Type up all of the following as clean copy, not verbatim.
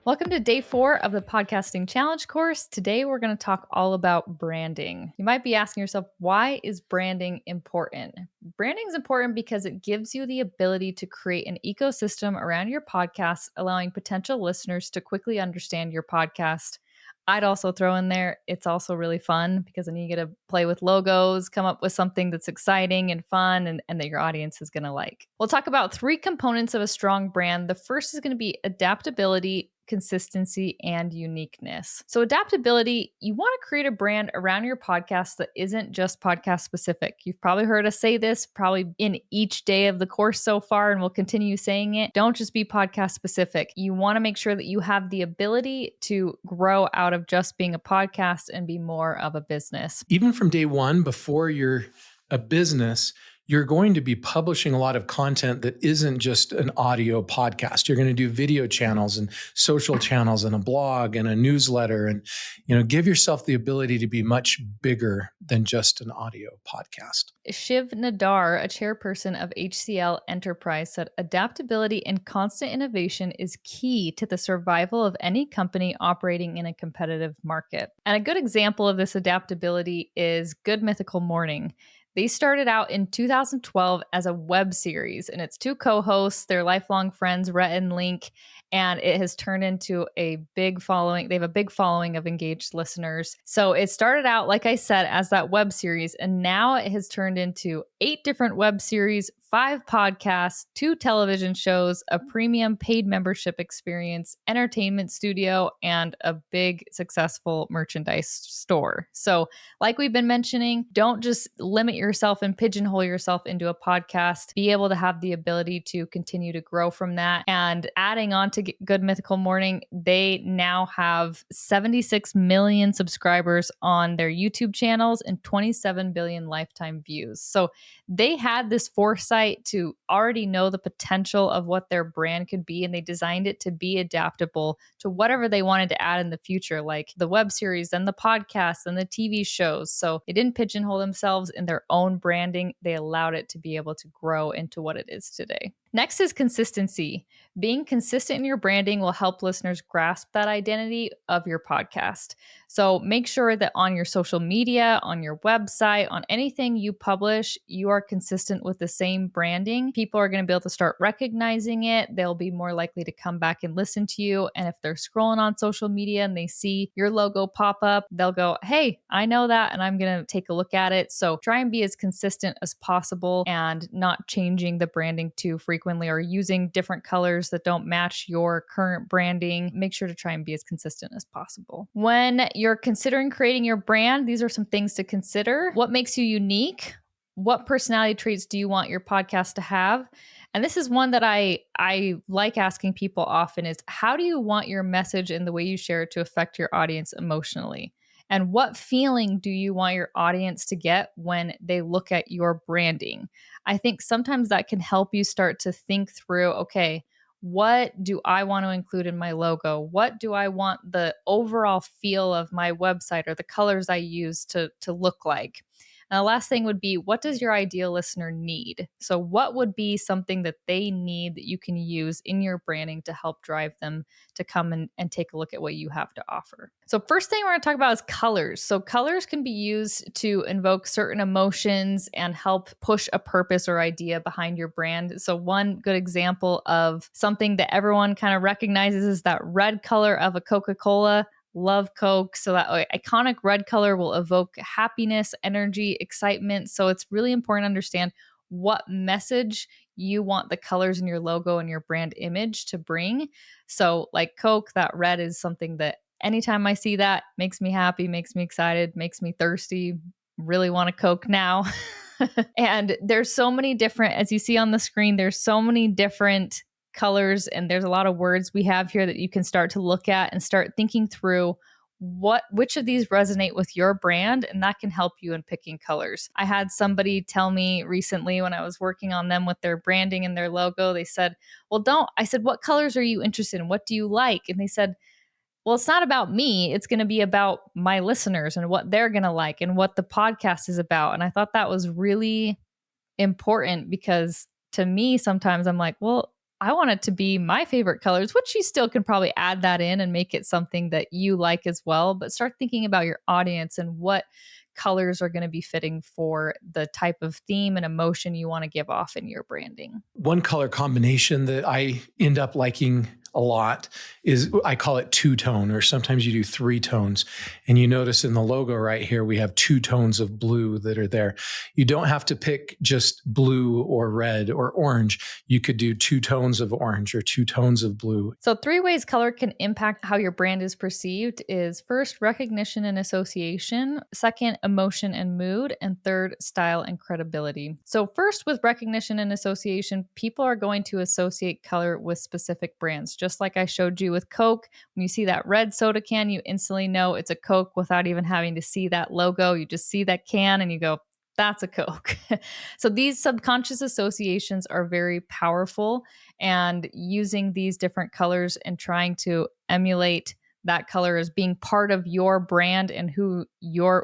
Welcome to day 4 of the Podcasting Challenge course. Today, we're going to talk all about branding. You might be asking yourself, why is branding important? Branding is important because it gives you the ability to create an ecosystem around your podcast, allowing potential listeners to quickly understand your podcast. I'd also throw in there, it's also really fun because then you get to play with logos, come up with something that's exciting and fun and that your audience is going to like. We'll talk about 3 components of a strong brand. The first is going to be adaptability, consistency, and uniqueness. So, adaptability, you want to create a brand around your podcast that isn't just podcast specific. You've probably heard us say this probably in each day of the course so far, and we'll continue saying it. Don't just be podcast specific. You want to make sure that you have the ability to grow out of just being a podcast and be more of a business. Even from day one, before you're a business, you're going to be publishing a lot of content that isn't just an audio podcast. You're going to do video channels and social channels and a blog and a newsletter, and give yourself the ability to be much bigger than just an audio podcast. Shiv Nadar, a chairperson of HCL Enterprise, said adaptability and constant innovation is key to the survival of any company operating in a competitive market. And a good example of this adaptability is Good Mythical Morning. They started out in 2012 as a web series, and it's 2 co-hosts, they're lifelong friends, Rhett and Link, and it has turned into a big following. They have a big following of engaged listeners. So it started out, like I said, as that web series, and now it has turned into 8 different web series, 5 podcasts, 2 television shows, a premium paid membership experience, entertainment studio, and a big successful merchandise store. So like we've been mentioning, don't just limit yourself and pigeonhole yourself into a podcast. Be able to have the ability to continue to grow from that. And adding on to Good Mythical Morning, they now have 76 million subscribers on their YouTube channels and 27 billion lifetime views. So they had this foresight to already know the potential of what their brand could be, and they designed it to be adaptable to whatever they wanted to add in the future, like the web series and the podcasts and the TV shows. So they didn't pigeonhole themselves in their own branding. They allowed it to be able to grow into what it is today. Next is consistency. Being consistent in your branding will help listeners grasp that identity of your podcast. So make sure that on your social media, on your website, on anything you publish, you are consistent with the same branding. People are going to be able to start recognizing it. They'll be more likely to come back and listen to you. And if they're scrolling on social media and they see your logo pop up, they'll go, hey, I know that, and I'm going to take a look at it. So try and be as consistent as possible and not changing the branding too frequently or using different colors that don't match your current branding. Make sure to try and be as consistent as possible. When you're considering creating your brand, these are some things to consider. What makes you unique? What personality traits do you want your podcast to have? And this is one that I like asking people often is, how do you want your message and the way you share it to affect your audience emotionally? And what feeling do you want your audience to get when they look at your branding? I think sometimes that can help you start to think through, okay, what do I want to include in my logo? What do I want the overall feel of my website or the colors I use to look like? And the last thing would be, what does your ideal listener need? So what would be something that they need that you can use in your branding to help drive them to come and take a look at what you have to offer? So first thing we're going to talk about is colors. So colors can be used to invoke certain emotions and help push a purpose or idea behind your brand. So one good example of something that everyone kind of recognizes is that red color of a Coca-Cola. Love Coke. So that iconic red color will evoke happiness, energy, excitement. So it's really important to understand what message you want the colors in your logo and your brand image to bring. So like Coke, that red is something that anytime I see that makes me happy, makes me excited, makes me thirsty, really want a Coke now. And there's so many different, as you see on the screen, there's so many different colors, and there's a lot of words we have here that you can start to look at and start thinking through which of these resonate with your brand, and that can help you in picking colors. I had somebody tell me recently when I was working on them with their branding and their logo, they said, I said, what colors are you interested in? What do you like? And they said, well, it's not about me. It's going to be about my listeners and what they're going to like and what the podcast is about. And I thought that was really important because to me, sometimes I'm like, well, I want it to be my favorite colors, which you still can probably add that in and make it something that you like as well. But start thinking about your audience and what colors are going to be fitting for the type of theme and emotion you want to give off in your branding. One color combination that I end up liking a lot is, I call it two-tone, or sometimes you do three tones. And you notice in the logo right here, we have two tones of blue that are there. You don't have to pick just blue or red or orange. You could do two tones of orange or two tones of blue. So, three ways color can impact how your brand is perceived is first, recognition and association, second, emotion and mood, and third, style and credibility. So, first, with recognition and association, people are going to associate color with specific brands. Just like I showed you with Coke, when you see that red soda can, you instantly know it's a Coke without even having to see that logo. You just see that can and you go, that's a Coke. So these subconscious associations are very powerful, and using these different colors and trying to emulate that color as being part of your brand and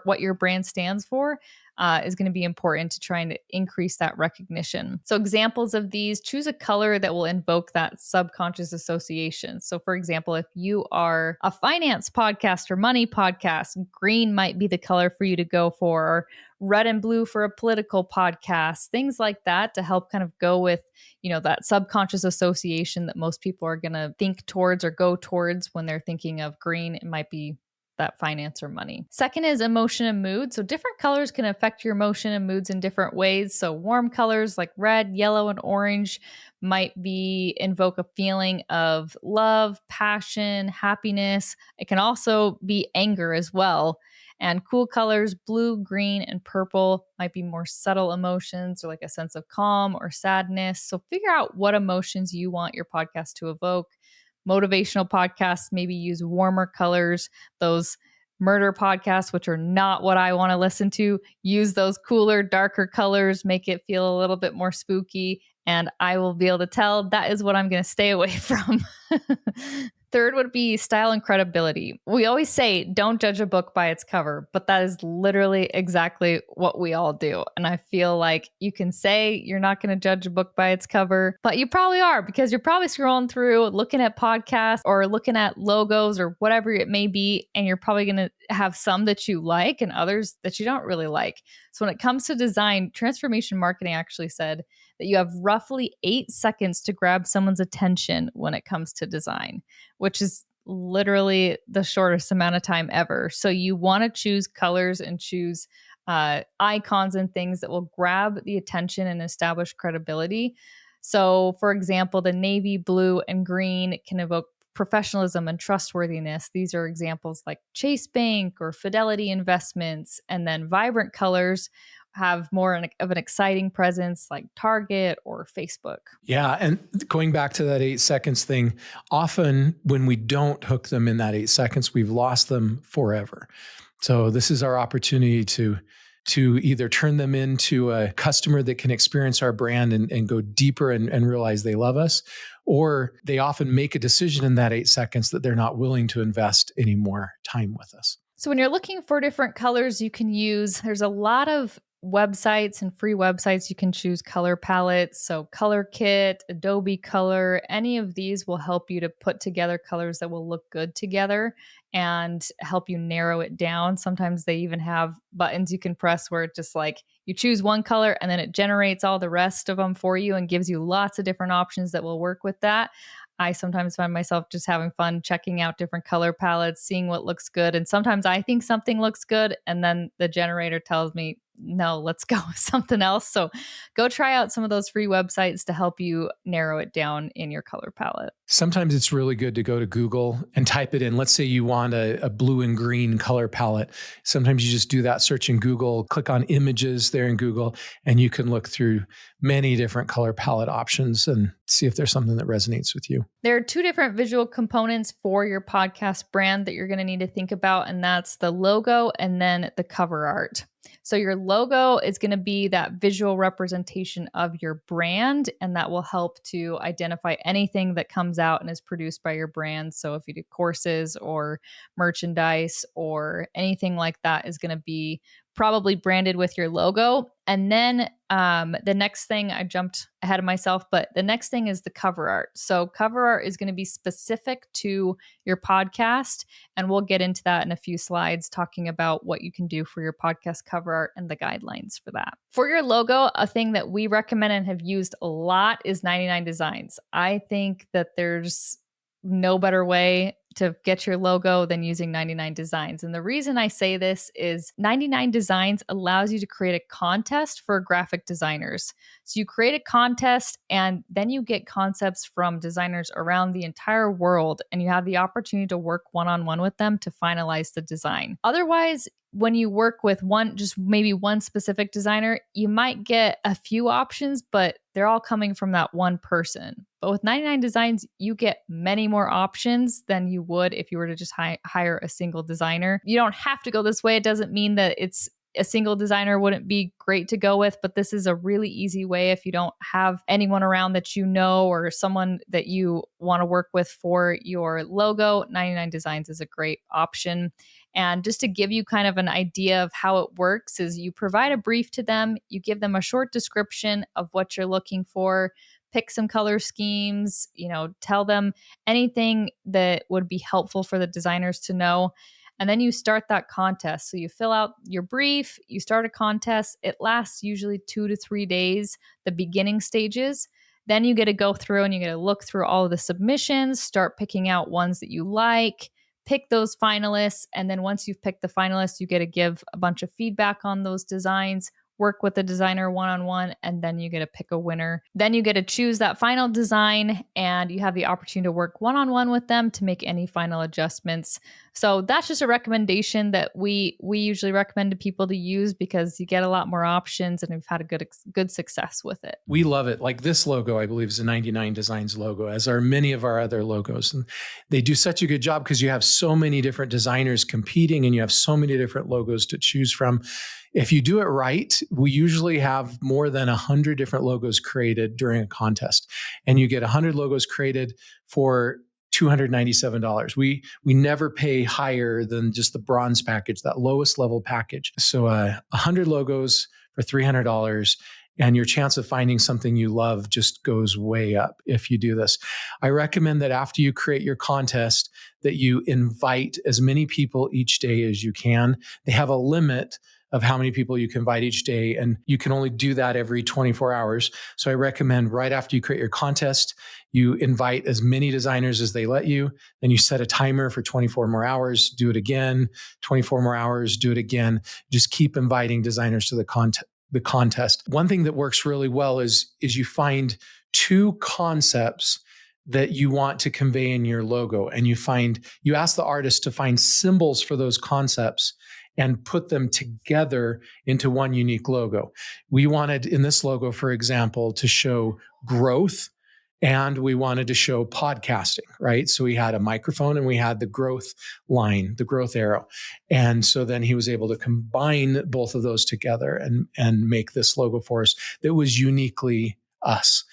what your brand stands for is going to be important to trying to increase that recognition. So examples of these: choose a color that will invoke that subconscious association. So for example, if you are a finance podcast or money podcast, green might be the color for you to go for, or red and blue for a political podcast, things like that, to help kind of go with, that subconscious association that most people are going to think towards or go towards when they're thinking of green. It might be that finance or money. Second is emotion and mood. So different colors can affect your emotion and moods in different ways. So warm colors like red, yellow, and orange might invoke a feeling of love, passion, happiness. It can also be anger as well. And cool colors, blue, green, and purple, might be more subtle emotions or like a sense of calm or sadness. So figure out what emotions you want your podcast to evoke. Motivational podcasts maybe use warmer colors. Those murder podcasts, which are not what I want to listen to, use those cooler, darker colors, make it feel a little bit more spooky. And I will be able to tell that is what I'm going to stay away from. Third would be style and credibility. We always say, don't judge a book by its cover, but that is literally exactly what we all do. And I feel like you can say you're not going to judge a book by its cover, but you probably are, because you're probably scrolling through, looking at podcasts or looking at logos or whatever it may be. And you're probably going to have some that you like and others that you don't really like. So when it comes to design, transformation marketing actually said that you have roughly 8 seconds to grab someone's attention when it comes to design, which is literally the shortest amount of time ever. So you want to choose colors and choose icons and things that will grab the attention and establish credibility. So, for example, the navy, blue, and green can evoke professionalism and trustworthiness. These are examples like Chase Bank or Fidelity Investments. And then vibrant colors have more of an exciting presence like Target or Facebook. Yeah. And going back to that 8 seconds thing, often when we don't hook them in that 8 seconds, we've lost them forever. So this is our opportunity to either turn them into a customer that can experience our brand and go deeper and realize they love us, or they often make a decision in that 8 seconds that they're not willing to invest any more time with us. So when you're looking for different colors you can use, there's a lot of websites and free websites you can choose color palettes. So Color Kit, Adobe Color, any of these will help you to put together colors that will look good together and help you narrow it down. Sometimes they even have buttons you can press where it just like you choose one color and then it generates all the rest of them for you and gives you lots of different options that will work with that. I sometimes find myself just having fun checking out different color palettes, seeing what looks good. And sometimes I think something looks good, and then the generator tells me, no, let's go with something else. So go try out some of those free websites to help you narrow it down in your color palette. Sometimes it's really good to go to Google and type it in. Let's say you want a blue and green color palette. Sometimes you just do that search in Google, click on images there in Google, and you can look through many different color palette options and see if there's something that resonates with you. There are 2 different visual components for your podcast brand that you're going to need to think about, and that's the logo and then the cover art. So your logo is going to be that visual representation of your brand, and that will help to identify anything that comes out and is produced by your brand. So if you do courses or merchandise or anything like that is going to be probably branded with your logo. And then the next thing, I jumped ahead of myself, but the next thing is the cover art. So cover art is going to be specific to your podcast. And we'll get into that in a few slides, talking about what you can do for your podcast cover art and the guidelines for that. For your logo, a thing that we recommend and have used a lot is 99 Designs. I think that there's no better way to get your logo than using 99 Designs. And the reason I say this is 99 Designs allows you to create a contest for graphic designers. So you create a contest and then you get concepts from designers around the entire world, and you have the opportunity to work one-on-one with them to finalize the design. Otherwise, when you work with just maybe one specific designer, you might get a few options, but they're all coming from that one person. But with 99 Designs, you get many more options than you would if you were to just hire a single designer. You don't have to go this way. It doesn't mean that it's a single designer wouldn't be great to go with, but this is a really easy way if you don't have anyone around that you know or someone that you want to work with for your logo. 99 Designs is a great option. And just to give you kind of an idea of how it works is you provide a brief to them, you give them a short description of what you're looking for, pick some color schemes, tell them anything that would be helpful for the designers to know. And then you start that contest. So you fill out your brief, you start a contest. It lasts usually 2 to 3 days, the beginning stages. Then you get to go through and you get to look through all of the submissions, start picking out ones that you like, pick those finalists. And then once you've picked the finalists, you get to give a bunch of feedback on those designs, work with the designer one-on-one, and then you get to pick a winner. Then you get to choose that final design, and you have the opportunity to work one-on-one with them to make any final adjustments. So that's just a recommendation that we usually recommend to people to use because you get a lot more options, and we've had a good success with it. We love it. Like this logo, I believe, is a 99 Designs logo, as are many of our other logos. And they do such a good job because you have so many different designers competing and you have so many different logos to choose from. If you do it right, we usually have more than 100 different logos created during a contest. And you get 100 logos created for $297. We never pay higher than just the bronze package, that lowest level package. So 100 logos for $300. And your chance of finding something you love just goes way up if you do this. I recommend that after you create your contest, that you invite as many people each day as you can. They have a limit of how many people you can invite each day, and you can only do that every 24 hours. So I recommend right after you create your contest, you invite as many designers as they let you. Then you set a timer for 24 more hours, do it again, 24 more hours, do it again. Just keep inviting designers to the contest. One thing that works really well is you find two concepts that you want to convey in your logo, and you ask the artist to find symbols for those concepts and put them together into one unique logo. We wanted in this logo, for example, to show growth, and we wanted to show podcasting, right? So we had a microphone and we had the growth line, the growth arrow. And so then he was able to combine both of those together and make this logo for us that was uniquely us.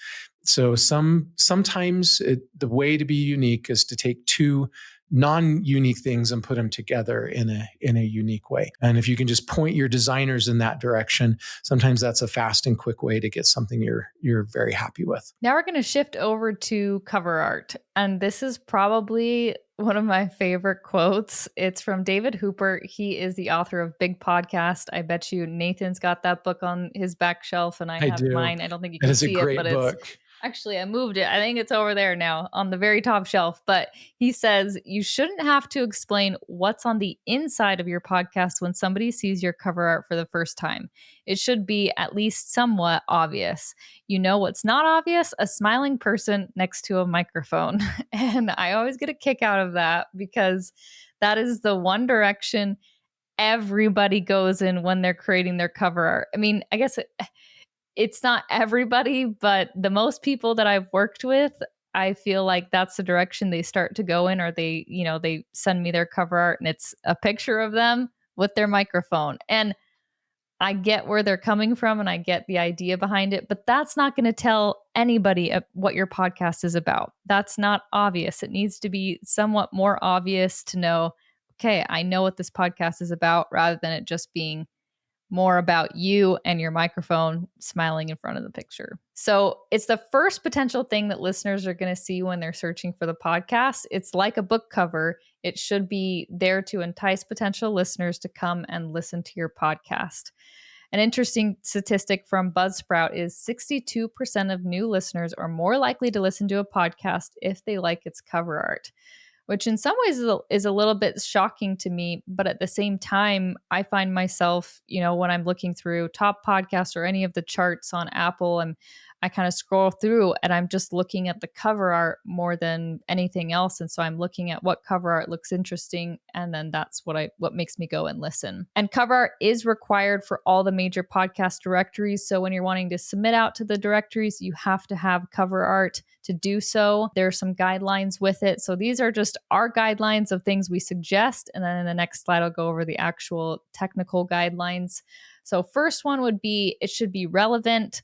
So sometimes the way to be unique is to take two non-unique things and put them together in a unique way. And if you can just point your designers in that direction, sometimes that's a fast and quick way to get something you're very happy with. Now we're going to shift over to cover art. And this is probably one of my favorite quotes. It's from David Hooper. He is the author of Big Podcast. I bet you Nathan's got that book on his back shelf, and I have do. mine. I don't think you It can is a see great it, but book. it's actually, I moved it. I think it's over there now on the very top shelf. But he says, you shouldn't have to explain what's on the inside of your podcast when somebody sees your cover art for the first time. It should be at least somewhat obvious. You know what's not obvious? A smiling person next to a microphone. And I always get a kick out of that because that is the one direction everybody goes in when they're creating their cover art. I mean, I guess it's not everybody, but the most people that I've worked with, I feel like that's the direction they start to go in, or they send me their cover art and it's a picture of them with their microphone. And I get where they're coming from and I get the idea behind it, but that's not going to tell anybody what your podcast is about. That's not obvious. It needs to be somewhat more obvious to know, okay, I know what this podcast is about, rather than it just being more about you and your microphone smiling in front of the picture. So it's the first potential thing that listeners are going to see when they're searching for the podcast. It's like a book cover. It should be there to entice potential listeners to come and listen to your podcast. An interesting statistic from Buzzsprout is 62% of new listeners are more likely to listen to a podcast if they like its cover art, which in some ways is a little bit shocking to me. But at the same time, I find myself, when I'm looking through top podcasts or any of the charts on Apple, I kind of scroll through and I'm just looking at the cover art more than anything else. And so I'm looking at what cover art looks interesting. And then that's what makes me go and listen. And cover art is required for all the major podcast directories. So when you're wanting to submit out to the directories, you have to have cover art to do so. There are some guidelines with it. So these are just our guidelines of things we suggest. And then in the next slide, I'll go over the actual technical guidelines. So first one would be, it should be relevant.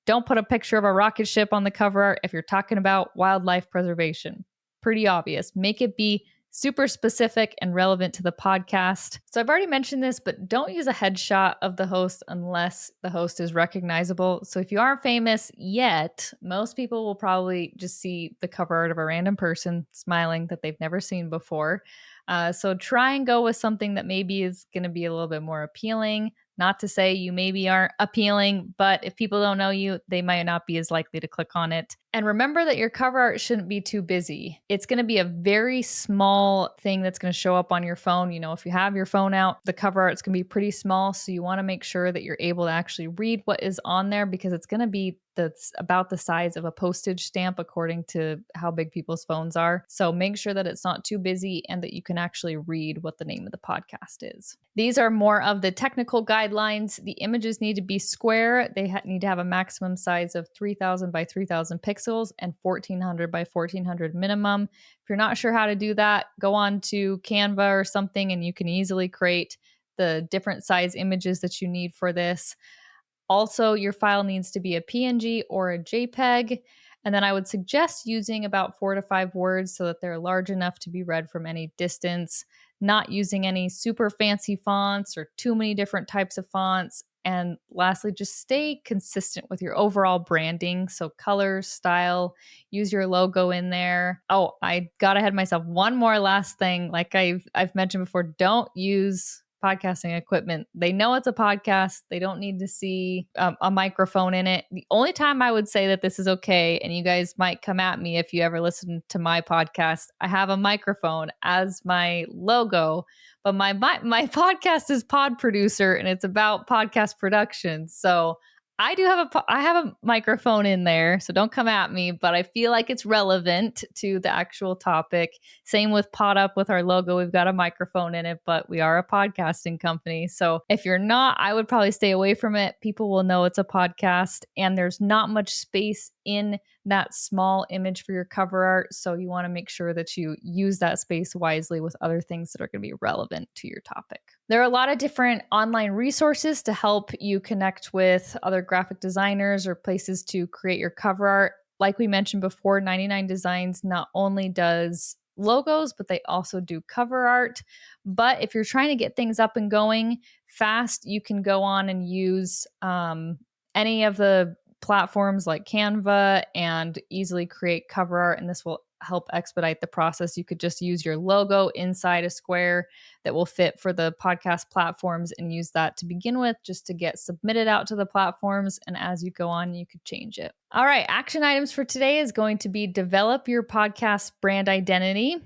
Don't put a picture of a rocket ship on the cover art if you're talking about wildlife preservation. Pretty obvious. Make it be super specific and relevant to the podcast. So I've already mentioned this, but don't use a headshot of the host unless the host is recognizable. So if you aren't famous yet, most people will probably just see the cover art of a random person smiling that they've never seen before. So try and go with something that maybe is going to be a little bit more appealing. Not to say you maybe aren't appealing, but if people don't know you, they might not be as likely to click on it. And remember that your cover art shouldn't be too busy. It's going to be a very small thing that's going to show up on your phone. If you have your phone out, the cover art's going to be pretty small. So you want to make sure that you're able to actually read what is on there, because it's going to be that's about the size of a postage stamp according to how big people's phones are. So make sure that it's not too busy and that you can actually read what the name of the podcast is. These are more of the technical guidelines. The images need to be square. They need to have a maximum size of 3000 by 3000 pixels and 1400 by 1400 minimum. If you're not sure how to do that, go on to Canva or something and you can easily create the different size images that you need for this. Also, your file needs to be a PNG or a JPEG. And then I would suggest using about 4 to 5 words so that they're large enough to be read from any distance, not using any super fancy fonts or too many different types of fonts. And lastly, just stay consistent with your overall branding. So color, style, use your logo in there. Oh, I got ahead of myself. One more last thing. Like I've mentioned before, don't use podcasting equipment. They know it's a podcast. They don't need to see a microphone in it. The only time I would say that this is okay, and you guys might come at me if you ever listen to my podcast, I have a microphone as my logo, but my podcast is Pod Producer, and it's about podcast production. So I have a microphone in there, so don't come at me, but I feel like it's relevant to the actual topic. Same with Pod Up with our logo. We've got a microphone in it, but we are a podcasting company. So if you're not, I would probably stay away from it. People will know it's a podcast and there's not much space in that small image for your cover art. So you want to make sure that you use that space wisely with other things that are going to be relevant to your topic. There are a lot of different online resources to help you connect with other graphic designers or places to create your cover art. Like we mentioned before, 99 Designs not only does logos, but they also do cover art. But if you're trying to get things up and going fast, you can go on and use any of the platforms like Canva and easily create cover art, and this will help expedite the process. You could just use your logo inside a square that will fit for the podcast platforms and use that to begin with, just to get submitted out to the platforms. And as you go on, you could change it. All right, action items for today is going to be develop your podcast brand identity.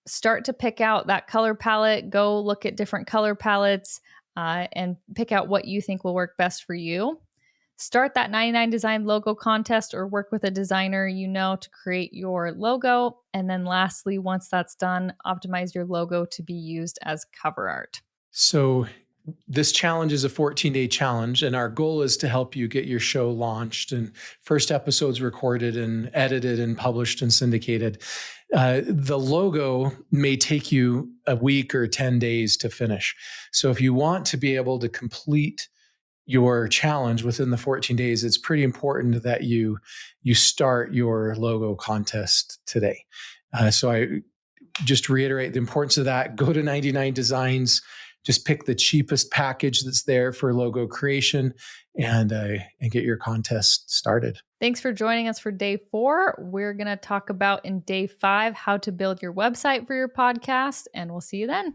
Start to pick out that color palette. Go look at different color palettes and pick out what you think will work best for you. Start that 99 Design logo contest or work with a designer to create your logo. And then lastly, once that's done, optimize your logo to be used as cover art. So this challenge is a 14-day challenge, and our goal is to help you get your show launched and first episodes recorded and edited and published and syndicated. The logo may take you a week or 10 days to finish. So if you want to be able to complete your challenge within the 14 days, it's pretty important that you start your logo contest today. So I just reiterate the importance of that. Go to 99 Designs, just pick the cheapest package that's there for logo creation and get your contest started. Thanks for joining us for day 4. We're going to talk about in day 5 how to build your website for your podcast, and we'll see you then.